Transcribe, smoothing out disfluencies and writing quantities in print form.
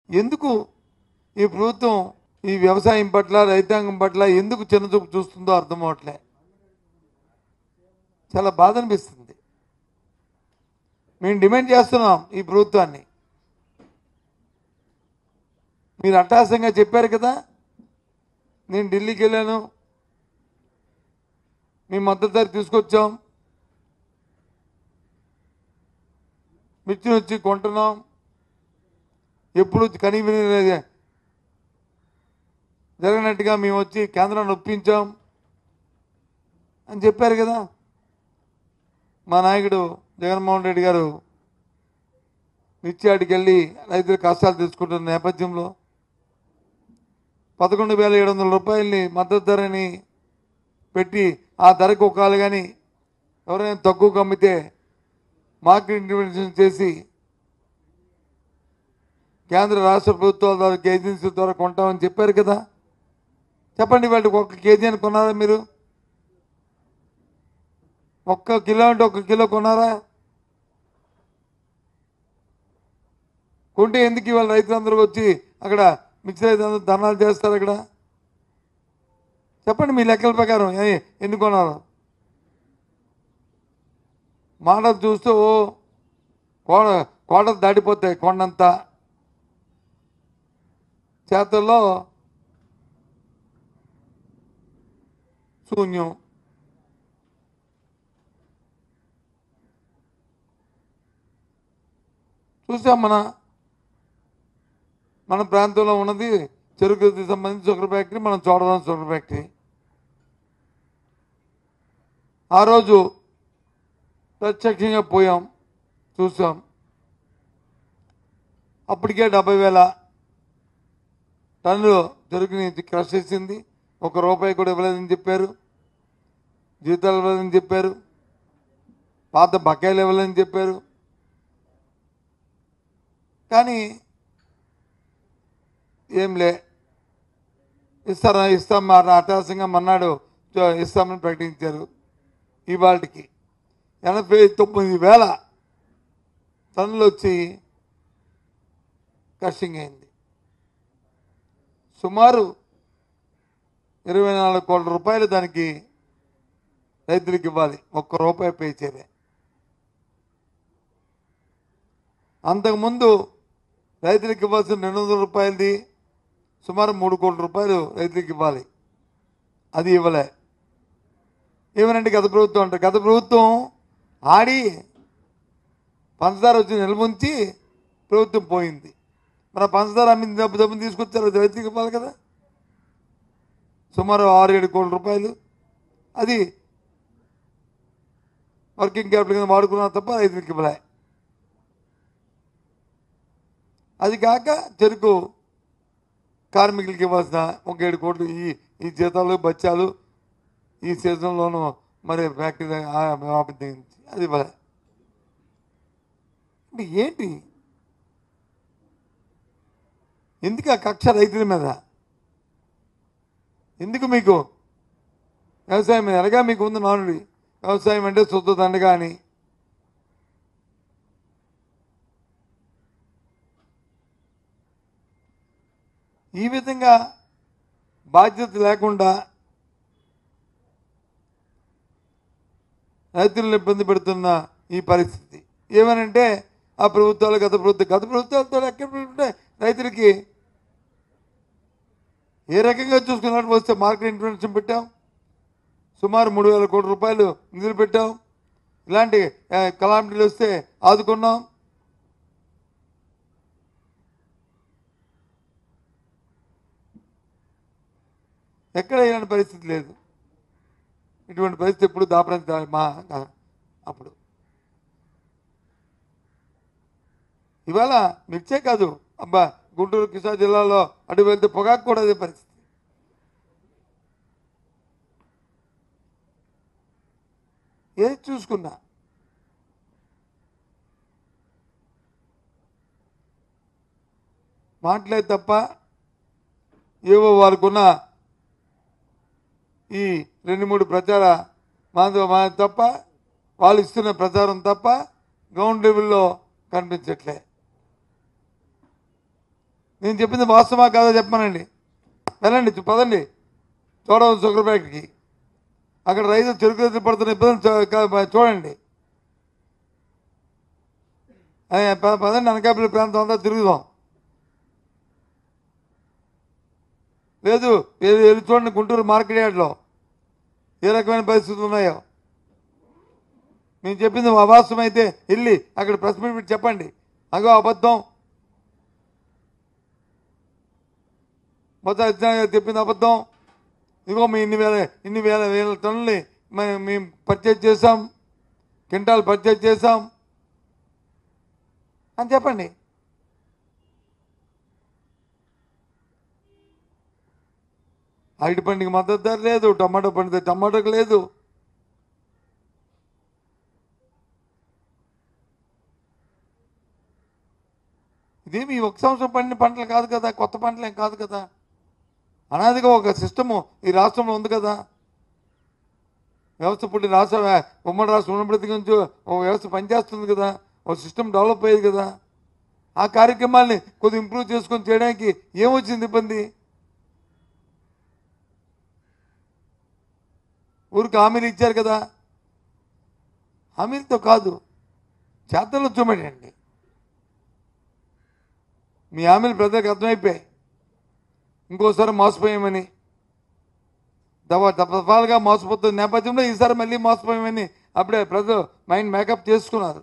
ఎందుకు ఈ ప్రభుత్వం ఈ వ్యవసాయం పట్ల రైతాంగం పట్ల ఎందుకు చిన్నచూపు చూస్తుందో అర్థం అవట్లే. చాలా బాధ అనిపిస్తుంది. మేము డిమాండ్ చేస్తున్నాం ఈ ప్రభుత్వాన్ని. మీరు అట్టాసంగా చెప్పారు కదా, నేను ఢిల్లీకి వెళ్ళాను, మీ మద్దతు ధర తీసుకొచ్చాం, మిర్చిని వచ్చి కొంటున్నాం, ఎప్పుడు కనీవిని జరగనట్టుగా మేము వచ్చి కేంద్రాన్ని ఒప్పించాం అని చెప్పారు కదా. మా నాయకుడు జగన్మోహన్ రెడ్డి గారు మిర్చియాడికి వెళ్ళి రైతుల కష్టాలు తెలుసుకుంటున్న నేపథ్యంలో 11,700 రూపాయలని మద్దతు ధరని పెట్టి ఆ ధరకు ఒకాలి కానీ ఎవరైనా తక్కువకు అమ్మితే మార్కెట్ ఇంటర్వెన్షన్ చేసి కేంద్ర రాష్ట్ర ప్రభుత్వాల ద్వారా ఏజెన్సీ ద్వారా కొంటామని చెప్పారు కదా. చెప్పండి, వాటికి 1 కేజీ అని కొన్నారా మీరు? 1 కిలో అంటే 1 కిలో కొన్నారా? కొంటే ఎందుకు ఇవాళ రైతులందరూ వచ్చి అక్కడ మిర్చి రైతులందరూ ధర్నాలు చేస్తారు? అక్కడ చెప్పండి మీ లెక్కల ప్రకారం ఎందుకు కొన్నారు? మాటలు చూస్తూ కోటలు దాటిపోతాయి కొండంతా, చేతల్లో శూన్యం. చూసాం మన ప్రాంతంలో ఉన్నది చెరుకుకి సంబంధించి షుగర్ ఫ్యాక్టరీ, మనం చోడవరం షుగర్ ఫ్యాక్టరీ. ఆ రోజు ప్రత్యక్షంగా పోయాం, చూసాం. అప్పటికే 70,000 టన్నులు చెరుకుని క్రష్ చేసింది. 1 రూపాయి కూడా ఇవ్వలేదని చెప్పారు, జీతాలు ఇవ్వలేదని చెప్పారు, పాత బకాయిలు ఇవ్వలేదని చెప్పారు. కానీ ఏంలే, ఇస్తాం అటాసంగా మన్నాడు ఇస్తామని ప్రకటించారు. ఇవాళకి 89,000 టన్నులు వచ్చి క్రషింగ్ అయింది. సుమారు 24 కోట్ల రూపాయలు దానికి రైతులకు ఇవ్వాలి, 1 రూపాయి పే చేయలే. అంతకుముందు రైతులకు ఇవ్వాల్సిన 200 రూపాయలది సుమారు 3 కోట్ల రూపాయలు రైతులకు ఇవ్వాలి, అది ఇవ్వలే. ఏమనంటే గత ప్రభుత్వం అంటారు. గత ప్రభుత్వం ఆడి పంచదార వచ్చి నిల్వంచి ప్రభుత్వం పోయింది. మన పంచదార అమ్మింది డబ్బుని తీసుకొచ్చారు, రైతులకు ఇవ్వాలి కదా. సుమారు 6-7 కోట్ల రూపాయలు అది వర్కింగ్ క్యాపిటల్ కింద వాడుకున్నా తప్ప రైతులకు ఇవ్వలే. అది కాక చెరుకు కార్మికులకి ఇవ్వాల్సిన 7 కోట్లు ఈ జీతాలు బత్యాలు ఈ సీజన్లోనూ మరి ఫ్యాక్టరీ అది ఇవ్వలే. ఏంటి ఎందుకు ఆ కక్ష రైతుల మీద? ఎందుకు మీకు వ్యవసాయం మీద ఎలాగా మీకు ఉంది నానుడి, వ్యవసాయం అంటే శుద్ధ దండగా అని. ఈ విధంగా బాధ్యత లేకుండా రైతులను ఇబ్బంది పెడుతున్న ఈ పరిస్థితి ఏమనంటే ఆ ప్రభుత్వాలు గత ప్రభుత్వాలతో ఎక్కడ రైతులకి ఏ రకంగా చూసుకున్నట్టు వస్తే మార్కెట్ ఇంటర్వెన్షన్ పెట్టాం, సుమారు 3,000 కోట్ల రూపాయలు నిధులు పెట్టాం, ఇలాంటి కలామిటీలు వస్తే ఆదుకున్నాం. ఎక్కడ ఇలాంటి పరిస్థితి లేదు. ఇటువంటి పరిస్థితి ఎప్పుడు దాపరం మా అప్పుడు. ఇవాళ మిర్చే కాదు, అబ్బా గుంటూరు కృష్ణా జిల్లాలో అటు వెళ్తే పొగాకు కూడా అదే పరిస్థితి. ఏది చూసుకున్నా మాటలే తప్ప ఏవో వారికున్న ఈ 2-3 ప్రచార తప్ప వాళ్ళు ఇస్తున్న ప్రచారం తప్ప గ్రౌండ్ లెవెల్లో కనిపించట్లే. నేను చెప్పింది వాస్తవా కాదా చెప్పానండి. వెళ్ళండి, పదండి చూడవచ్చు షుగర్ ఫ్యాక్టరీకి. అక్కడ రైతులు చెరుకు రైతులు పడుతున్న ఇబ్బందులు చూడండి. పదండి, అనకాపల్లి ప్రాంతం అంతా తిరుగుదాం. లేదు వెళ్ళి చూడండి గుంటూరు మార్కెట్ యార్డ్లో ఏ రకమైన పరిస్థితులు ఉన్నాయో. మేము చెప్పింది అవాస్తవం అయితే వెళ్ళి అక్కడ ప్రెస్ మీట్ పెట్టి చెప్పండి, అగో అబద్ధం, మొత్తం చెప్పింది అబద్ధం, ఇదిగో మేము ఇన్ని వేల టన్నుల్ని మేము పర్చేజ్ చేసాం, క్వింటాల్ పర్చేజ్ చేసాం అని చెప్పండి. అరటి పండుగ మద్దతు ధర లేదు, టమాటో పండితే టమాటోకి లేదు. ఇదేమి ఒక సంవత్సరం పండిన పంటలు కాదు కదా, కొత్త పంటలేం కాదు కదా. అనాదిగా ఒక సిస్టము ఈ రాష్ట్రంలో ఉంది కదా. వ్యవస్థ పుట్టి ఉమ్మడి రాష్ట్రం ఉన్నప్పటి నుంచి ఒక వ్యవస్థ పనిచేస్తుంది కదా, ఒక సిస్టమ్ డెవలప్ అయ్యేది కదా. ఆ కార్యక్రమాల్ని కొద్దిగా ఇంప్రూవ్ చేసుకొని చేయడానికి ఏమొచ్చింది ఇబ్బంది? ఊరికి హామీలు ఇచ్చారు కదా, హామీలతో కాదు చేతల్లో చూపెట్టండి. మీ హామీలు ప్రజలకు అర్థమైపోయాయి, ఇంకోసారి మోసపోయామని. దఫాలుగా మోసపోతున్న నేపథ్యంలో ఈసారి మళ్ళీ మోసపోయామని అప్పుడే ప్రజలు మైండ్ మేకప్ చేసుకున్నారు.